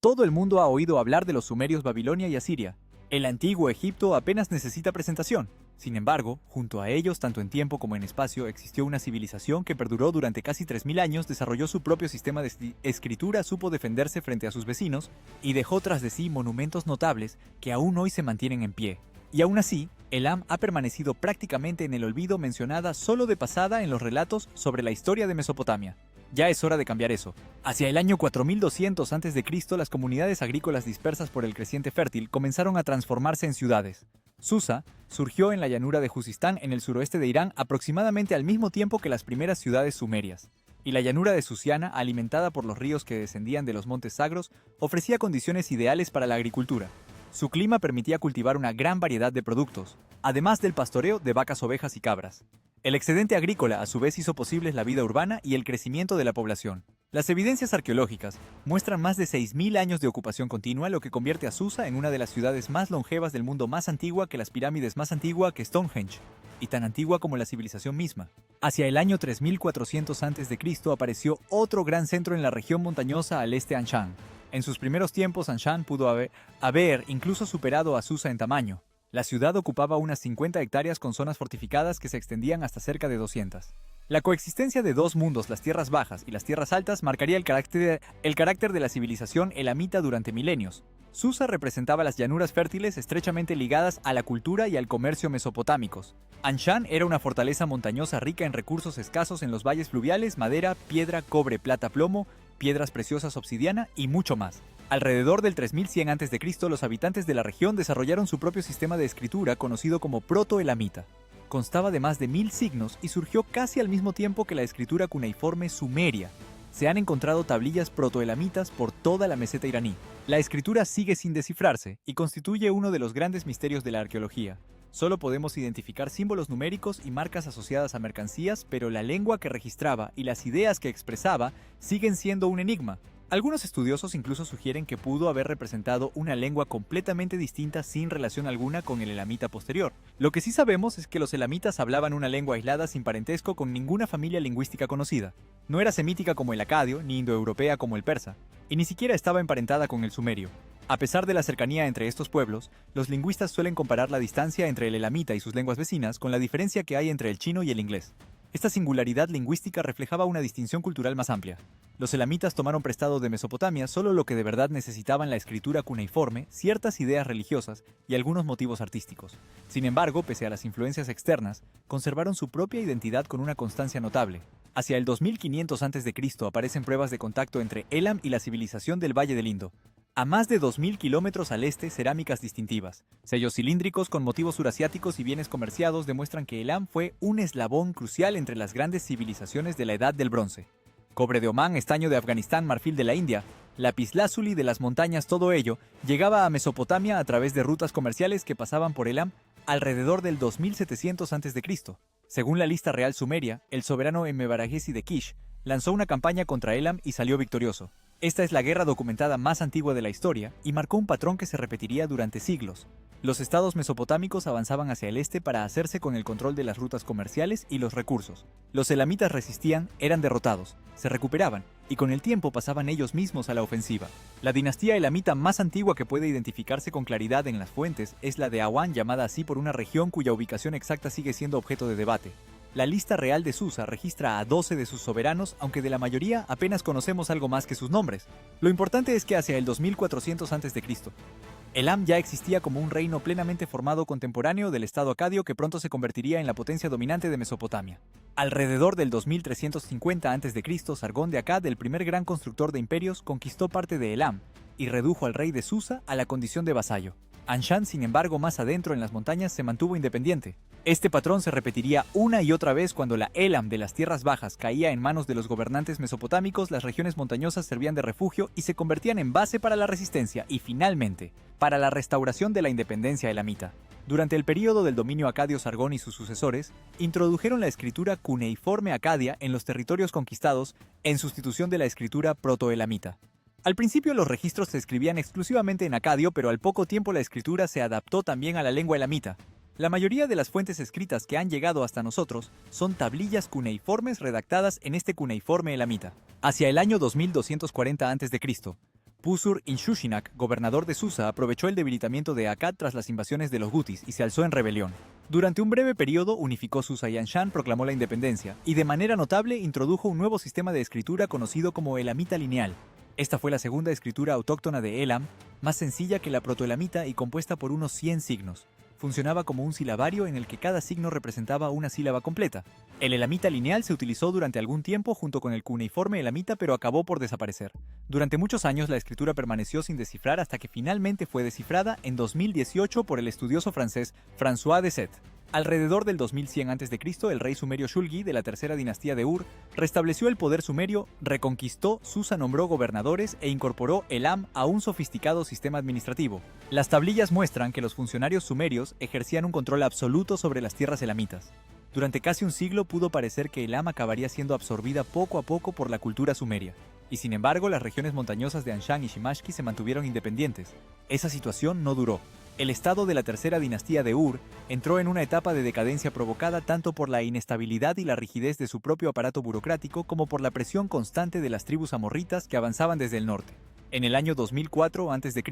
Todo el mundo ha oído hablar de los sumerios Babilonia y Asiria. El antiguo Egipto apenas necesita presentación. Sin embargo, junto a ellos, tanto en tiempo como en espacio, existió una civilización que perduró durante casi 3000 años, desarrolló su propio sistema de escritura, supo defenderse frente a sus vecinos y dejó tras de sí monumentos notables que aún hoy se mantienen en pie. Y aún así, Elam ha permanecido prácticamente en el olvido, mencionada solo de pasada en los relatos sobre la historia de Mesopotamia. Ya es hora de cambiar eso. Hacia el año 4200 a.C., las comunidades agrícolas dispersas por el creciente fértil comenzaron a transformarse en ciudades. Susa surgió en la llanura de Juzistán, en el suroeste de Irán, aproximadamente al mismo tiempo que las primeras ciudades sumerias. Y la llanura de Susiana, alimentada por los ríos que descendían de los montes sagros, ofrecía condiciones ideales para la agricultura. Su clima permitía cultivar una gran variedad de productos, además del pastoreo de vacas, ovejas y cabras. El excedente agrícola a su vez hizo posibles la vida urbana y el crecimiento de la población. Las evidencias arqueológicas muestran más de 6000 años de ocupación continua, lo que convierte a Susa en una de las ciudades más longevas del mundo, más antigua que las pirámides, más antigua que Stonehenge, y tan antigua como la civilización misma. Hacia el año 3400 a.C. apareció otro gran centro en la región montañosa al este, Anshan. En sus primeros tiempos, Anshan pudo haber incluso superado a Susa en tamaño. La ciudad ocupaba unas 50 hectáreas con zonas fortificadas que se extendían hasta cerca de 200. La coexistencia de dos mundos, las tierras bajas y las tierras altas, marcaría el carácter de la civilización elamita durante milenios. Susa representaba las llanuras fértiles estrechamente ligadas a la cultura y al comercio mesopotámicos. Anshan era una fortaleza montañosa rica en recursos escasos en los valles fluviales, madera, piedra, cobre, plata, plomo, piedras preciosas, obsidiana y mucho más. Alrededor del 3100 a.C., los habitantes de la región desarrollaron su propio sistema de escritura conocido como proto-elamita. Constaba de más de 1000 signos y surgió casi al mismo tiempo que la escritura cuneiforme sumeria. Se han encontrado tablillas protoelamitas por toda la meseta iraní. La escritura sigue sin descifrarse y constituye uno de los grandes misterios de la arqueología. Solo podemos identificar símbolos numéricos y marcas asociadas a mercancías, pero la lengua que registraba y las ideas que expresaba siguen siendo un enigma. Algunos estudiosos incluso sugieren que pudo haber representado una lengua completamente distinta sin relación alguna con el elamita posterior. Lo que sí sabemos es que los elamitas hablaban una lengua aislada sin parentesco con ninguna familia lingüística conocida. No era semítica como el acadio, ni indoeuropea como el persa, y ni siquiera estaba emparentada con el sumerio. A pesar de la cercanía entre estos pueblos, los lingüistas suelen comparar la distancia entre el elamita y sus lenguas vecinas con la diferencia que hay entre el chino y el inglés. Esta singularidad lingüística reflejaba una distinción cultural más amplia. Los elamitas tomaron prestado de Mesopotamia solo lo que de verdad necesitaban: la escritura cuneiforme, ciertas ideas religiosas y algunos motivos artísticos. Sin embargo, pese a las influencias externas, conservaron su propia identidad con una constancia notable. Hacia el 2500 a.C. aparecen pruebas de contacto entre Elam y la civilización del Valle del Indo. A más de 2000 kilómetros al este, cerámicas distintivas, sellos cilíndricos con motivos surasiáticos y bienes comerciados demuestran que Elam fue un eslabón crucial entre las grandes civilizaciones de la Edad del Bronce. Cobre de Omán, estaño de Afganistán, marfil de la India, lapislázuli de las montañas, todo ello llegaba a Mesopotamia a través de rutas comerciales que pasaban por Elam alrededor del 2700 a.C. Según la lista real sumeria, el soberano Emmebaragesi de Kish lanzó una campaña contra Elam y salió victorioso. Esta es la guerra documentada más antigua de la historia y marcó un patrón que se repetiría durante siglos. Los estados mesopotámicos avanzaban hacia el este para hacerse con el control de las rutas comerciales y los recursos. Los elamitas resistían, eran derrotados, se recuperaban y con el tiempo pasaban ellos mismos a la ofensiva. La dinastía elamita más antigua que puede identificarse con claridad en las fuentes es la de Awan, llamada así por una región cuya ubicación exacta sigue siendo objeto de debate. La lista real de Susa registra a 12 de sus soberanos, aunque de la mayoría apenas conocemos algo más que sus nombres. Lo importante es que hacia el 2400 a.C., Elam ya existía como un reino plenamente formado contemporáneo del estado acadio que pronto se convertiría en la potencia dominante de Mesopotamia. Alrededor del 2350 a.C., Sargón de Akkad, el primer gran constructor de imperios, conquistó parte de Elam y redujo al rey de Susa a la condición de vasallo. Anshan, sin embargo, más adentro en las montañas, se mantuvo independiente. Este patrón se repetiría una y otra vez cuando la Elam de las tierras bajas caía en manos de los gobernantes mesopotámicos. Las regiones montañosas servían de refugio y se convertían en base para la resistencia y, finalmente, para la restauración de la independencia elamita. Durante el período del dominio acadio, Sargón y sus sucesores introdujeron la escritura cuneiforme acadia en los territorios conquistados en sustitución de la escritura protoelamita. Al principio los registros se escribían exclusivamente en acadio, pero al poco tiempo la escritura se adaptó también a la lengua elamita. La mayoría de las fuentes escritas que han llegado hasta nosotros son tablillas cuneiformes redactadas en este cuneiforme elamita. Hacia el año 2240 a.C., Puzur-Inshushinak, gobernador de Susa, aprovechó el debilitamiento de Akkad tras las invasiones de los Gutis y se alzó en rebelión. Durante un breve periodo unificó Susa y Anshan, proclamó la independencia y de manera notable introdujo un nuevo sistema de escritura conocido como elamita lineal. Esta fue la segunda escritura autóctona de Elam, más sencilla que la protoelamita y compuesta por unos 100 signos. Funcionaba como un silabario en el que cada signo representaba una sílaba completa. El elamita lineal se utilizó durante algún tiempo junto con el cuneiforme elamita, pero acabó por desaparecer. Durante muchos años la escritura permaneció sin descifrar hasta que finalmente fue descifrada en 2018 por el estudioso francés François de Sète. Alrededor del 2100 a.C., el rey sumerio Shulgi de la tercera dinastía de Ur restableció el poder sumerio, reconquistó Susa, nombró gobernadores e incorporó Elam a un sofisticado sistema administrativo. Las tablillas muestran que los funcionarios sumerios ejercían un control absoluto sobre las tierras elamitas. Durante casi un siglo pudo parecer que Elam acabaría siendo absorbida poco a poco por la cultura sumeria. Y sin embargo, las regiones montañosas de Anshan y Shimashki se mantuvieron independientes. Esa situación no duró. El estado de la tercera dinastía de Ur entró en una etapa de decadencia provocada tanto por la inestabilidad y la rigidez de su propio aparato burocrático como por la presión constante de las tribus amorritas que avanzaban desde el norte. En el año 2004 a.C.,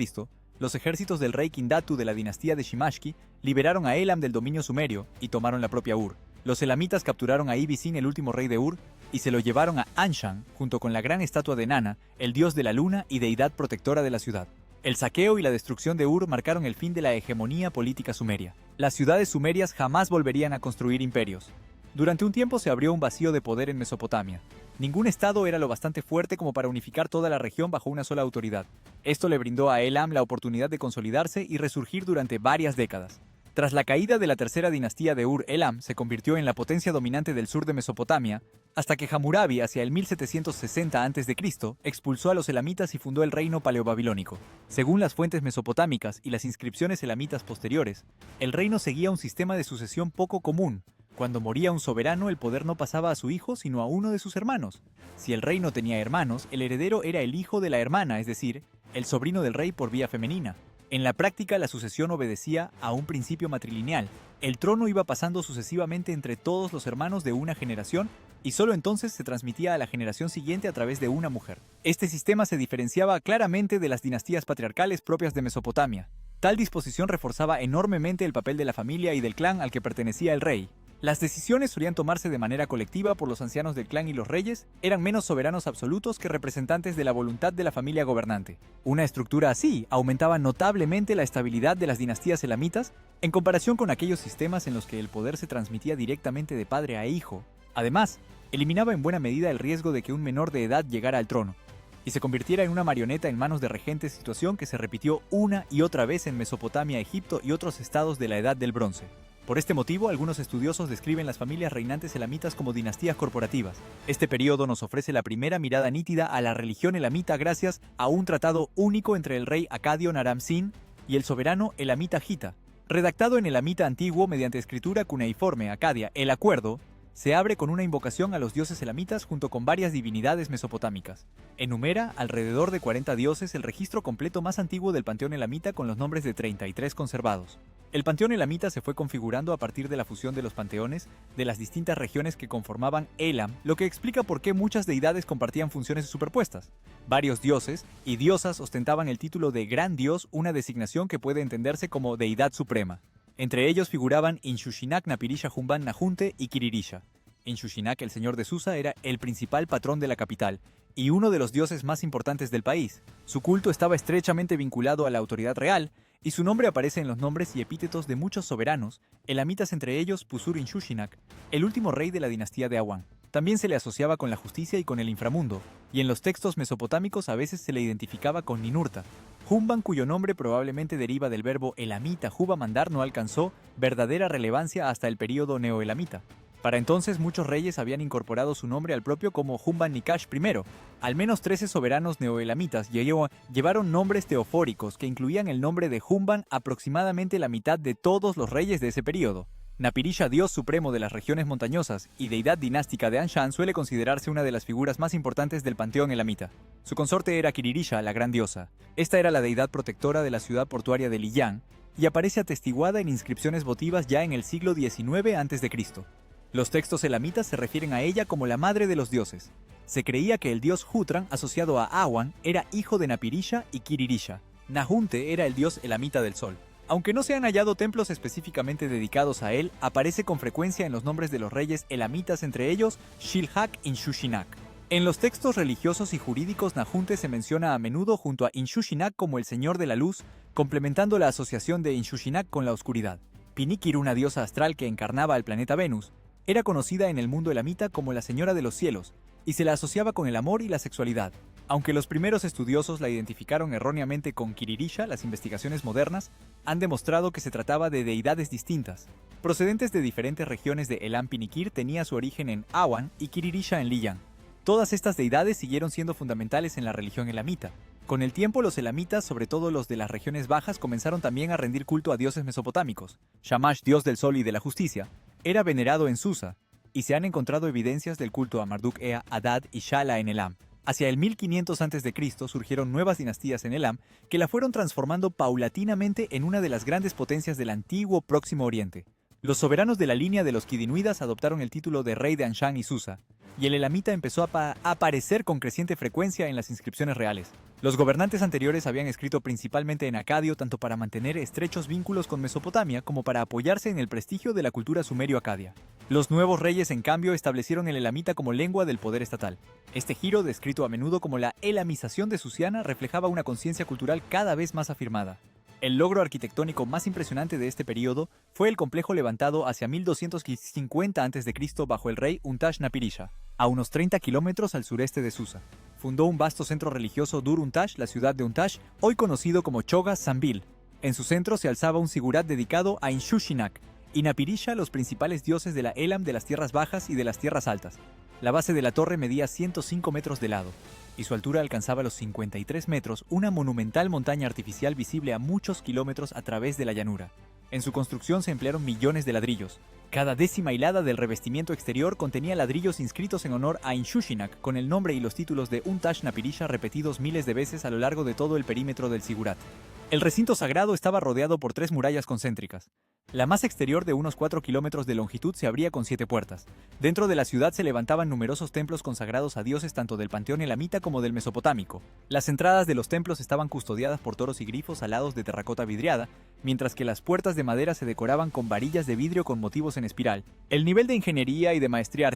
los ejércitos del rey Kindatu de la dinastía de Shimashki liberaron a Elam del dominio sumerio y tomaron la propia Ur. Los elamitas capturaron a Ibbi-Sin, el último rey de Ur, y se lo llevaron a Anshan junto con la gran estatua de Nana, el dios de la luna y deidad protectora de la ciudad. El saqueo y la destrucción de Ur marcaron el fin de la hegemonía política sumeria. Las ciudades sumerias jamás volverían a construir imperios. Durante un tiempo se abrió un vacío de poder en Mesopotamia. Ningún estado era lo bastante fuerte como para unificar toda la región bajo una sola autoridad. Esto le brindó a Elam la oportunidad de consolidarse y resurgir durante varias décadas. Tras la caída de la tercera dinastía de Ur, Elam se convirtió en la potencia dominante del sur de Mesopotamia, hasta que Hammurabi, hacia el 1760 a.C., expulsó a los elamitas y fundó el reino paleobabilónico. Según las fuentes mesopotámicas y las inscripciones elamitas posteriores, el reino seguía un sistema de sucesión poco común. Cuando moría un soberano, el poder no pasaba a su hijo, sino a uno de sus hermanos. Si el rey no tenía hermanos, el heredero era el hijo de la hermana, es decir, el sobrino del rey por vía femenina. En la práctica, la sucesión obedecía a un principio matrilineal. El trono iba pasando sucesivamente entre todos los hermanos de una generación y solo entonces se transmitía a la generación siguiente a través de una mujer. Este sistema se diferenciaba claramente de las dinastías patriarcales propias de Mesopotamia. Tal disposición reforzaba enormemente el papel de la familia y del clan al que pertenecía el rey. Las decisiones solían tomarse de manera colectiva por los ancianos del clan y los reyes eran menos soberanos absolutos que representantes de la voluntad de la familia gobernante. Una estructura así aumentaba notablemente la estabilidad de las dinastías elamitas en comparación con aquellos sistemas en los que el poder se transmitía directamente de padre a hijo. Además, eliminaba en buena medida el riesgo de que un menor de edad llegara al trono y se convirtiera en una marioneta en manos de regentes, situación que se repitió una y otra vez en Mesopotamia, Egipto y otros estados de la Edad del Bronce. Por este motivo, algunos estudiosos describen las familias reinantes elamitas como dinastías corporativas. Este periodo nos ofrece la primera mirada nítida a la religión elamita gracias a un tratado único entre el rey acadio Naram-Sin y el soberano elamita Gita. Redactado en elamita antiguo mediante escritura cuneiforme acadia, el acuerdo se abre con una invocación a los dioses elamitas junto con varias divinidades mesopotámicas. Enumera alrededor de 40 dioses, el registro completo más antiguo del panteón elamita con los nombres de 33 conservados. El panteón elamita se fue configurando a partir de la fusión de los panteones de las distintas regiones que conformaban Elam, lo que explica por qué muchas deidades compartían funciones superpuestas. Varios dioses y diosas ostentaban el título de Gran Dios, una designación que puede entenderse como deidad suprema. Entre ellos figuraban Inshushinak, Napirisha, Humban, Nahunte y Kiririsha. Inshushinak, el señor de Susa, era el principal patrón de la capital y uno de los dioses más importantes del país. Su culto estaba estrechamente vinculado a la autoridad real y su nombre aparece en los nombres y epítetos de muchos soberanos, elamitas, entre ellos Puzur-Inshushinak, el último rey de la dinastía de Awan. También se le asociaba con la justicia y con el inframundo, y en los textos mesopotámicos a veces se le identificaba con Ninurta. Humban, cuyo nombre probablemente deriva del verbo elamita juba mandar, no alcanzó verdadera relevancia hasta el período neoelamita. Para entonces muchos reyes habían incorporado su nombre al propio como Humban Nikash I. Al menos 13 soberanos neoelamitas llevaron nombres teofóricos que incluían el nombre de Humban aproximadamente la mitad de todos los reyes de ese período. Napirisha, dios supremo de las regiones montañosas y deidad dinástica de Anshan, suele considerarse una de las figuras más importantes del panteón elamita. Su consorte era Kiririsha, la gran diosa. Esta era la deidad protectora de la ciudad portuaria de Liyang y aparece atestiguada en inscripciones votivas ya en el siglo XIX a.C. Los textos elamitas se refieren a ella como la madre de los dioses. Se creía que el dios Jutran, asociado a Awan, era hijo de Napirisha y Kiririsha. Nahunte era el dios elamita del sol. Aunque no se han hallado templos específicamente dedicados a él, aparece con frecuencia en los nombres de los reyes elamitas, entre ellos Shilhak y Inshushinak. En los textos religiosos y jurídicos, Nahunte se menciona a menudo junto a Inshushinak como el señor de la luz, complementando la asociación de Inshushinak con la oscuridad. Pinikir, una diosa astral que encarnaba al planeta Venus, era conocida en el mundo elamita como la señora de los cielos, y se la asociaba con el amor y la sexualidad. Aunque los primeros estudiosos la identificaron erróneamente con Kiririsha, las investigaciones modernas han demostrado que se trataba de deidades distintas. Procedentes de diferentes regiones de Elam, Pinikir tenía su origen en Awan y Kiririsha en Liyan. Todas estas deidades siguieron siendo fundamentales en la religión elamita. Con el tiempo, los elamitas, sobre todo los de las regiones bajas, comenzaron también a rendir culto a dioses mesopotámicos. Shamash, dios del sol y de la justicia, era venerado en Susa, y se han encontrado evidencias del culto a Marduk-Ea, Adad y Shala en Elam. Hacia el 1500 a.C. surgieron nuevas dinastías en Elam que la fueron transformando paulatinamente en una de las grandes potencias del antiguo Próximo Oriente. Los soberanos de la línea de los Kidinuidas adoptaron el título de rey de Anshan y Susa, y el elamita empezó a aparecer con creciente frecuencia en las inscripciones reales. Los gobernantes anteriores habían escrito principalmente en acadio tanto para mantener estrechos vínculos con Mesopotamia como para apoyarse en el prestigio de la cultura sumerio-acadia. Los nuevos reyes, en cambio, establecieron el elamita como lengua del poder estatal. Este giro, descrito a menudo como la elamización de Susiana, reflejaba una conciencia cultural cada vez más afirmada. El logro arquitectónico más impresionante de este periodo fue el complejo levantado hacia 1250 a.C. bajo el rey Untash-Napirisha, a unos 30 kilómetros al sureste de Susa. Fundó un vasto centro religioso Dur-Untash, la ciudad de Untash, hoy conocido como Chogas Zambil. En su centro se alzaba un sigurat dedicado a Inshushinak y Napirisha, los principales dioses de la Elam de las tierras bajas y de las tierras altas. La base de la torre medía 105 metros de lado, y su altura alcanzaba los 53 metros, una monumental montaña artificial visible a muchos kilómetros a través de la llanura. En su construcción se emplearon millones de ladrillos. Cada décima hilada del revestimiento exterior contenía ladrillos inscritos en honor a Inshushinak, con el nombre y los títulos de Untash-Napirisha repetidos miles de veces a lo largo de todo el perímetro del sigurat. El recinto sagrado estaba rodeado por 3 murallas concéntricas. La más exterior, de unos 4 kilómetros de longitud, se abría con 7 puertas. Dentro de la ciudad se levantaban numerosos templos consagrados a dioses tanto del panteón elamita como del mesopotámico. Las entradas de los templos estaban custodiadas por toros y grifos alados de terracota vidriada, mientras que las puertas de madera se decoraban con varillas de vidrio con motivos en espiral. El nivel de ingeniería y de maestría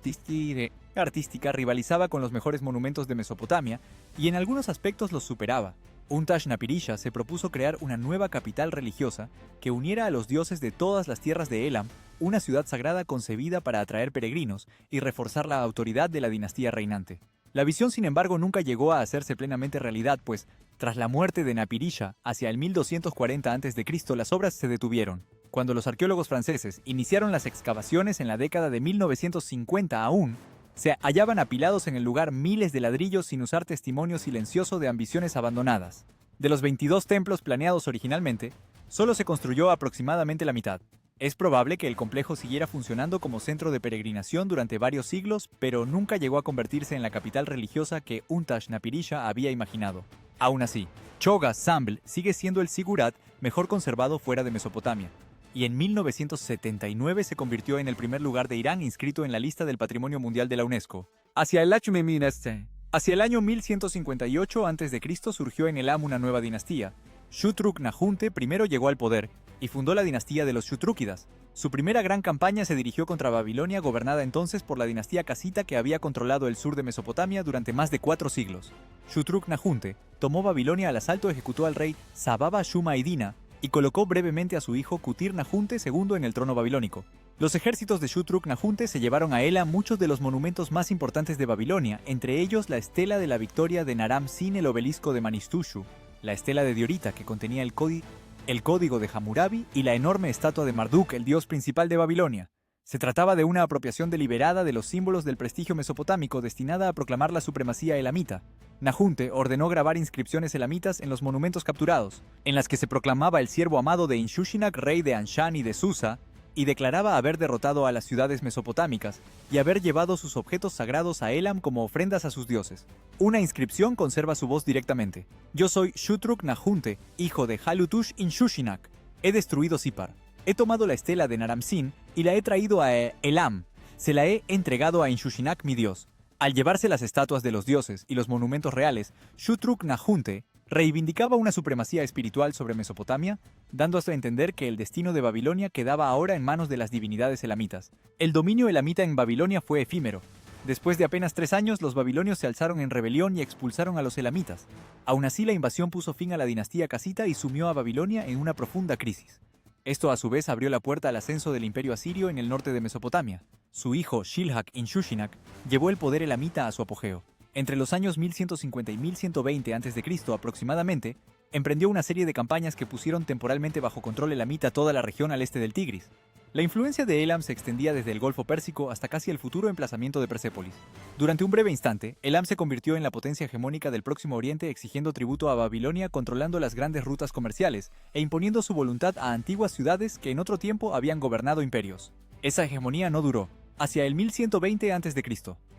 artística rivalizaba con los mejores monumentos de Mesopotamia y en algunos aspectos los superaba. Untash-Napirisha se propuso crear una nueva capital religiosa que uniera a los dioses de todas las tierras de Elam, una ciudad sagrada concebida para atraer peregrinos y reforzar la autoridad de la dinastía reinante. La visión, sin embargo, nunca llegó a hacerse plenamente realidad, pues, tras la muerte de Napirisha, hacia el 1240 a.C., las obras se detuvieron. Cuando los arqueólogos franceses iniciaron las excavaciones en la década de 1950 aún, se hallaban apilados en el lugar miles de ladrillos sin usar testimonio silencioso de ambiciones abandonadas. De los 22 templos planeados originalmente, solo se construyó aproximadamente la mitad. Es probable que el complejo siguiera funcionando como centro de peregrinación durante varios siglos, pero nunca llegó a convertirse en la capital religiosa que Untash-Napirisha había imaginado. Aún así, Chogas Zambil sigue siendo el sigurat mejor conservado fuera de Mesopotamia, y en 1979 se convirtió en el primer lugar de Irán inscrito en la lista del Patrimonio Mundial de la UNESCO. Hacia el año 1158 a.C. surgió en Elam una nueva dinastía. Shutruk-Nahunte primero llegó al poder y fundó la dinastía de los Shutrúquidas. Su primera gran campaña se dirigió contra Babilonia, gobernada entonces por la dinastía casita que había controlado el sur de Mesopotamia durante más de 4 siglos. Shutruk-Nahunte tomó Babilonia al asalto, ejecutó al rey Sababa-Shuma-Iddina y colocó brevemente a su hijo Kutir-Nahunte II en el trono babilónico. Los ejércitos de Shutruk-Nahunte se llevaron a Elam muchos de los monumentos más importantes de Babilonia, entre ellos la estela de la victoria de Naram-Sin, el obelisco de Manishtushu, la estela de Diorita que contenía el código de Hammurabi y la enorme estatua de Marduk, el dios principal de Babilonia. Se trataba de una apropiación deliberada de los símbolos del prestigio mesopotámico destinada a proclamar la supremacía elamita. Nahunte ordenó grabar inscripciones elamitas en los monumentos capturados, en las que se proclamaba el siervo amado de Inshushinak, rey de Anshan y de Susa, y declaraba haber derrotado a las ciudades mesopotámicas y haber llevado sus objetos sagrados a Elam como ofrendas a sus dioses. Una inscripción conserva su voz directamente: "Yo soy Shutruk-Nahunte, hijo de Halutush Inshushinak. He destruido Sipar. He tomado la estela de Naram-Sin y la he traído a Elam. Se la he entregado a Inshushinak, mi dios. Al llevarse las estatuas de los dioses y los monumentos reales, Shutruk-Nahunte reivindicaba una supremacía espiritual sobre Mesopotamia, dando hasta entender que el destino de Babilonia quedaba ahora en manos de las divinidades elamitas. El dominio elamita en Babilonia fue efímero. Después de apenas 3 años, los babilonios se alzaron en rebelión y expulsaron a los elamitas. Aún así, la invasión puso fin a la dinastía casita y sumió a Babilonia en una profunda crisis. Esto a su vez abrió la puerta al ascenso del imperio asirio en el norte de Mesopotamia. Su hijo Shilhak-Inshushinak llevó el poder elamita a su apogeo. Entre los años 1150 y 1120 a.C. aproximadamente, emprendió una serie de campañas que pusieron temporalmente bajo control elamita toda la región al este del Tigris. La influencia de Elam se extendía desde el Golfo Pérsico hasta casi el futuro emplazamiento de Persépolis. Durante un breve instante, Elam se convirtió en la potencia hegemónica del Próximo Oriente, exigiendo tributo a Babilonia, controlando las grandes rutas comerciales e imponiendo su voluntad a antiguas ciudades que en otro tiempo habían gobernado imperios. Esa hegemonía no duró. Hacia el 1120 a.C.,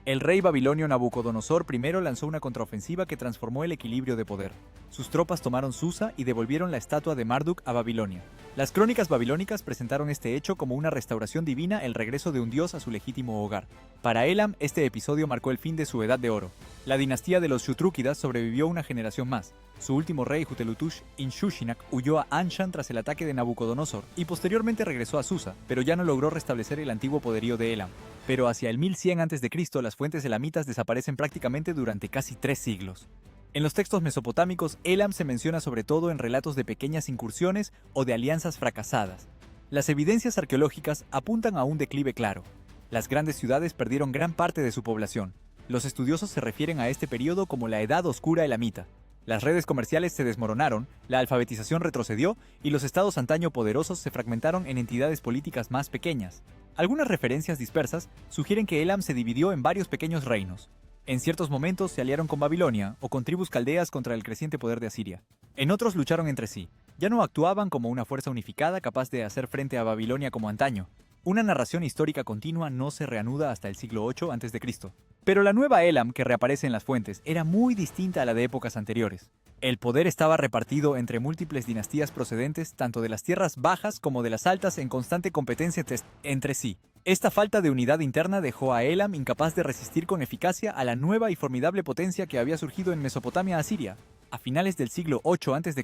el rey babilonio Nabucodonosor I lanzó una contraofensiva que transformó el equilibrio de poder. Sus tropas tomaron Susa y devolvieron la estatua de Marduk a Babilonia. Las crónicas babilónicas presentaron este hecho como una restauración divina, el regreso de un dios a su legítimo hogar. Para Elam, este episodio marcó el fin de su edad de oro. La dinastía de los Shutrúquidas sobrevivió una generación más. Su último rey, Hutelutush Inshushinak, huyó a Anshan tras el ataque de Nabucodonosor y posteriormente regresó a Susa, pero ya no logró restablecer el antiguo poderío de Elam. Pero hacia el 1100 a.C., las fuentes elamitas desaparecen prácticamente durante casi 3 siglos. En los textos mesopotámicos, Elam se menciona sobre todo en relatos de pequeñas incursiones o de alianzas fracasadas. Las evidencias arqueológicas apuntan a un declive claro. Las grandes ciudades perdieron gran parte de su población. Los estudiosos se refieren a este periodo como la Edad Oscura Elamita. Las redes comerciales se desmoronaron, la alfabetización retrocedió y los estados antaño poderosos se fragmentaron en entidades políticas más pequeñas. Algunas referencias dispersas sugieren que Elam se dividió en varios pequeños reinos. En ciertos momentos se aliaron con Babilonia o con tribus caldeas contra el creciente poder de Asiria. En otros lucharon entre sí. Ya no actuaban como una fuerza unificada capaz de hacer frente a Babilonia como antaño. Una narración histórica continua no se reanuda hasta el siglo VIII a.C. Pero la nueva Elam que reaparece en las fuentes era muy distinta a la de épocas anteriores. El poder estaba repartido entre múltiples dinastías procedentes tanto de las tierras bajas como de las altas en constante competencia entre sí. Esta falta de unidad interna dejó a Elam incapaz de resistir con eficacia a la nueva y formidable potencia que había surgido en Mesopotamia asiria. A finales del siglo VIII a.C.,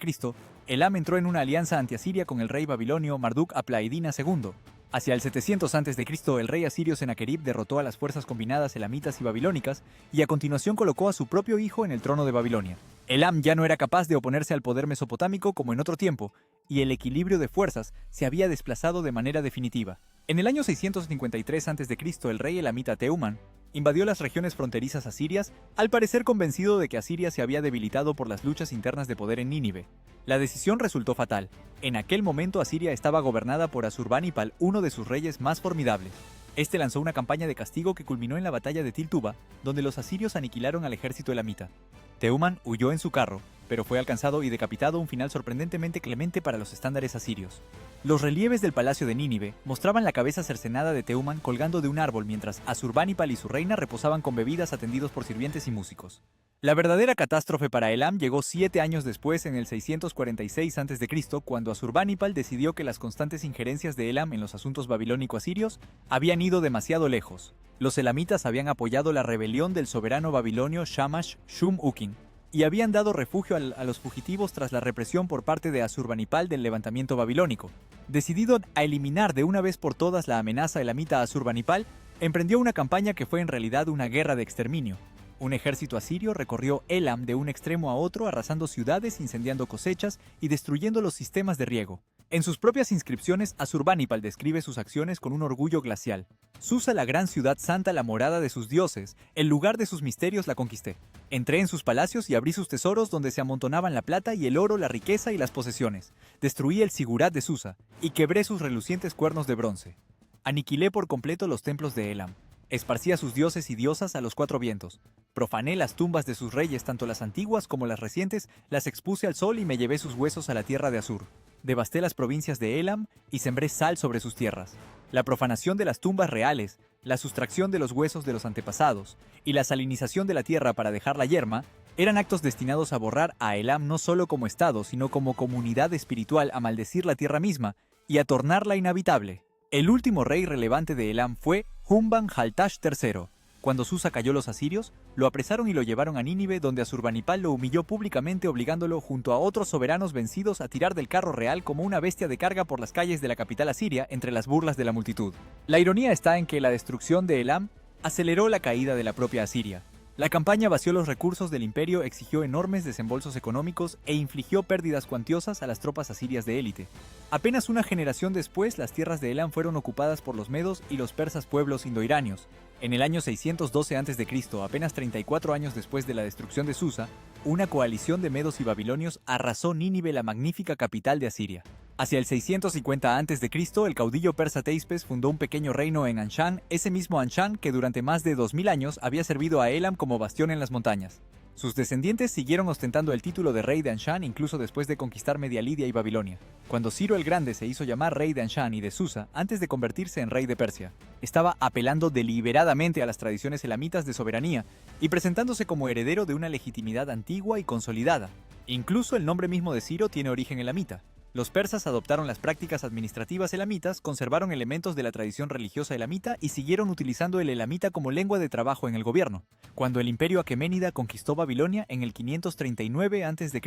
Elam entró en una alianza anti-asiria con el rey babilonio Marduk-Aplaidina II. Hacia el 700 a.C., el rey asirio Senaquerib derrotó a las fuerzas combinadas elamitas y babilónicas y a continuación colocó a su propio hijo en el trono de Babilonia. Elam ya no era capaz de oponerse al poder mesopotámico como en otro tiempo, y el equilibrio de fuerzas se había desplazado de manera definitiva. En el año 653 a.C., el rey elamita Teuman invadió las regiones fronterizas asirias, al parecer convencido de que Asiria se había debilitado por las luchas internas de poder en Nínive. La decisión resultó fatal. En aquel momento Asiria estaba gobernada por Asurbanipal, uno de sus reyes más formidables. Este lanzó una campaña de castigo que culminó en la batalla de Tiltuba, donde los asirios aniquilaron al ejército elamita. Teuman huyó en su carro, pero fue alcanzado y decapitado, un final sorprendentemente clemente para los estándares asirios. Los relieves del palacio de Nínive mostraban la cabeza cercenada de Teuman colgando de un árbol mientras Asurbanipal y su reina reposaban con bebidas atendidos por sirvientes y músicos. La verdadera catástrofe para Elam llegó 7 años después, en el 646 a.C., cuando Asurbanipal decidió que las constantes injerencias de Elam en los asuntos babilónico-asirios habían ido demasiado lejos. Los elamitas habían apoyado la rebelión del soberano babilonio Shamash-Shum-Ukin y habían dado refugio a los fugitivos tras la represión por parte de Asurbanipal del levantamiento babilónico. Decidido a eliminar de una vez por todas la amenaza elamita a Asurbanipal, emprendió una campaña que fue en realidad una guerra de exterminio. Un ejército asirio recorrió Elam de un extremo a otro, arrasando ciudades, incendiando cosechas y destruyendo los sistemas de riego. En sus propias inscripciones, Asurbanipal describe sus acciones con un orgullo glacial. Susa, la gran ciudad santa, la morada de sus dioses, el lugar de sus misterios, la conquisté. Entré en sus palacios y abrí sus tesoros donde se amontonaban la plata y el oro, la riqueza y las posesiones. Destruí el sigurat de Susa y quebré sus relucientes cuernos de bronce. Aniquilé por completo los templos de Elam. Esparcí a sus dioses y diosas a los 4 vientos. Profané las tumbas de sus reyes, tanto las antiguas como las recientes, las expuse al sol y me llevé sus huesos a la tierra de Asur. Devasté las provincias de Elam y sembré sal sobre sus tierras. La profanación de las tumbas reales, la sustracción de los huesos de los antepasados y la salinización de la tierra para dejarla yerma eran actos destinados a borrar a Elam no solo como estado, sino como comunidad espiritual, a maldecir la tierra misma y a tornarla inhabitable. El último rey relevante de Elam fue Humban-Jaltash III. Cuando Susa cayó los asirios, lo apresaron y lo llevaron a Nínive, donde Asurbanipal lo humilló públicamente, obligándolo junto a otros soberanos vencidos a tirar del carro real como una bestia de carga por las calles de la capital asiria entre las burlas de la multitud. La ironía está en que la destrucción de Elam aceleró la caída de la propia Asiria. La campaña vació los recursos del imperio, exigió enormes desembolsos económicos e infligió pérdidas cuantiosas a las tropas asirias de élite. Apenas una generación después, las tierras de Elam fueron ocupadas por los medos y los persas, pueblos indoiranios. En el año 612 a.C., apenas 34 años después de la destrucción de Susa, una coalición de medos y babilonios arrasó Nínive, la magnífica capital de Asiria. Hacia el 650 a.C., el caudillo persa Teispes fundó un pequeño reino en Anshan, ese mismo Anshan que durante más de 2000 años había servido a Elam como bastión en las montañas. Sus descendientes siguieron ostentando el título de rey de Anshan incluso después de conquistar Media Lidia y Babilonia. Cuando Ciro el Grande se hizo llamar rey de Anshan y de Susa antes de convertirse en rey de Persia, estaba apelando deliberadamente a las tradiciones elamitas de soberanía y presentándose como heredero de una legitimidad antigua y consolidada. Incluso el nombre mismo de Ciro tiene origen elamita. Los persas adoptaron las prácticas administrativas elamitas, conservaron elementos de la tradición religiosa elamita y siguieron utilizando el elamita como lengua de trabajo en el gobierno. Cuando el imperio aqueménida conquistó Babilonia en el 539 a.C.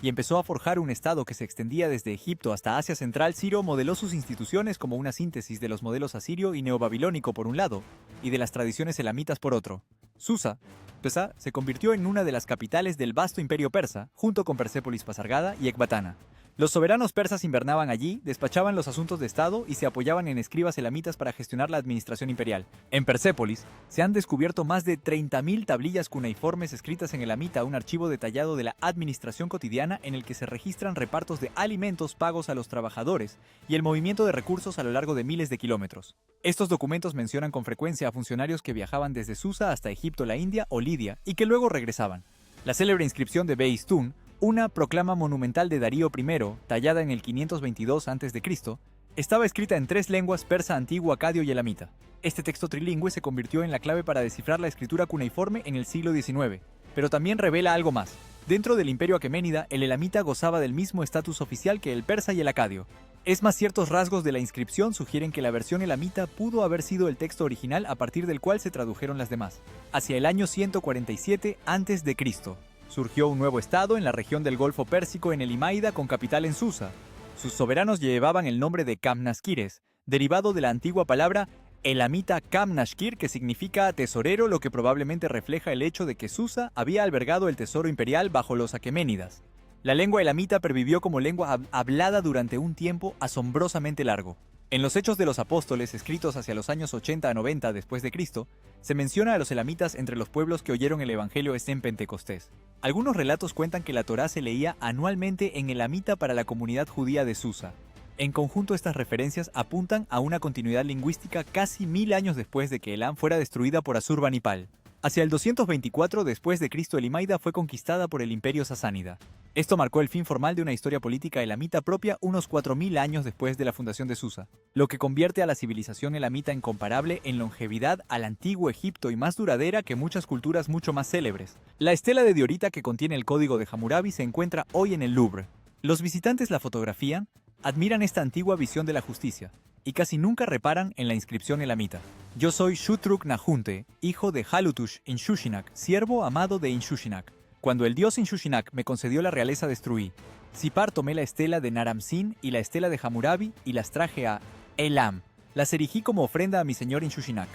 y empezó a forjar un estado que se extendía desde Egipto hasta Asia Central, Ciro modeló sus instituciones como una síntesis de los modelos asirio y neobabilónico por un lado, y de las tradiciones elamitas por otro. Susa se convirtió en una de las capitales del vasto imperio persa, junto con Persépolis Pasargada y Ecbatana. Los soberanos persas invernaban allí, despachaban los asuntos de Estado y se apoyaban en escribas elamitas para gestionar la administración imperial. En Persépolis se han descubierto más de 30.000 tablillas cuneiformes escritas en elamita, un archivo detallado de la administración cotidiana en el que se registran repartos de alimentos, pagos a los trabajadores y el movimiento de recursos a lo largo de miles de kilómetros. Estos documentos mencionan con frecuencia a funcionarios que viajaban desde Susa hasta Egipto, la India o Lidia y que luego regresaban. La célebre inscripción de Behistún, una proclama monumental de Darío I, tallada en el 522 a.C., estaba escrita en 3 lenguas: persa, antiguo, acadio y elamita. Este texto trilingüe se convirtió en la clave para descifrar la escritura cuneiforme en el siglo XIX, pero también revela algo más. Dentro del imperio aqueménida, el elamita gozaba del mismo estatus oficial que el persa y el acadio. Es más, ciertos rasgos de la inscripción sugieren que la versión elamita pudo haber sido el texto original a partir del cual se tradujeron las demás. Hacia el año 147 a.C., surgió un nuevo estado en la región del Golfo Pérsico, en el Imaida, con capital en Susa. Sus soberanos llevaban el nombre de Kamnaskires, derivado de la antigua palabra elamita Kamnashkir, que significa tesorero, lo que probablemente refleja el hecho de que Susa había albergado el tesoro imperial bajo los aqueménidas. La lengua elamita pervivió como lengua hablada durante un tiempo asombrosamente largo. En los Hechos de los Apóstoles, escritos hacia los años 80 a 90 después de Cristo, se menciona a los elamitas entre los pueblos que oyeron el evangelio en Pentecostés. Algunos relatos cuentan que la Torá se leía anualmente en elamita para la comunidad judía de Susa. En conjunto, estas referencias apuntan a una continuidad lingüística casi 1000 años después de que Elam fuera destruida por Asurbanipal. Hacia el 224 después de Cristo, el Imaida fue conquistada por el imperio sasánida. Esto marcó el fin formal de una historia política elamita propia unos 4000 años después de la fundación de Susa, lo que convierte a la civilización elamita incomparable en longevidad al antiguo Egipto y más duradera que muchas culturas mucho más célebres. La estela de diorita que contiene el código de Hammurabi se encuentra hoy en el Louvre. Los visitantes la fotografían, admiran esta antigua visión de la justicia, y casi nunca reparan en la inscripción elamita. Yo soy Shutruk Nahunte, hijo de Halutush Inshushinak, siervo amado de Inshushinak. Cuando el dios Inshushinak me concedió la realeza, destruí. Sipar tomé la estela de Naram-Sin y la estela de Hammurabi y las traje a Elam. Las erigí como ofrenda a mi señor Inshushinak.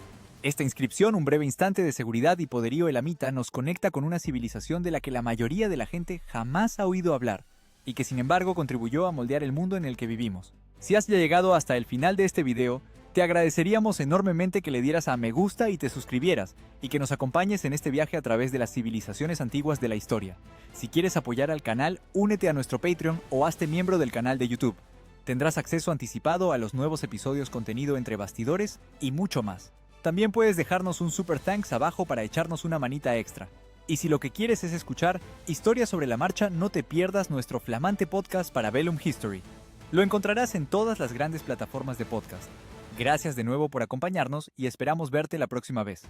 Esta inscripción, un breve instante de seguridad y poderío elamita, nos conecta con una civilización de la que la mayoría de la gente jamás ha oído hablar, y que sin embargo contribuyó a moldear el mundo en el que vivimos. Si has llegado hasta el final de este video, te agradeceríamos enormemente que le dieras a me gusta y te suscribieras, y que nos acompañes en este viaje a través de las civilizaciones antiguas de la historia. Si quieres apoyar al canal, únete a nuestro Patreon o hazte miembro del canal de YouTube. Tendrás acceso anticipado a los nuevos episodios, contenido entre bastidores y mucho más. También puedes dejarnos un super thanks abajo para echarnos una manita extra. Y si lo que quieres es escuchar historias sobre la marcha, no te pierdas nuestro flamante podcast Parabellum History. Lo encontrarás en todas las grandes plataformas de podcast. Gracias de nuevo por acompañarnos y esperamos verte la próxima vez.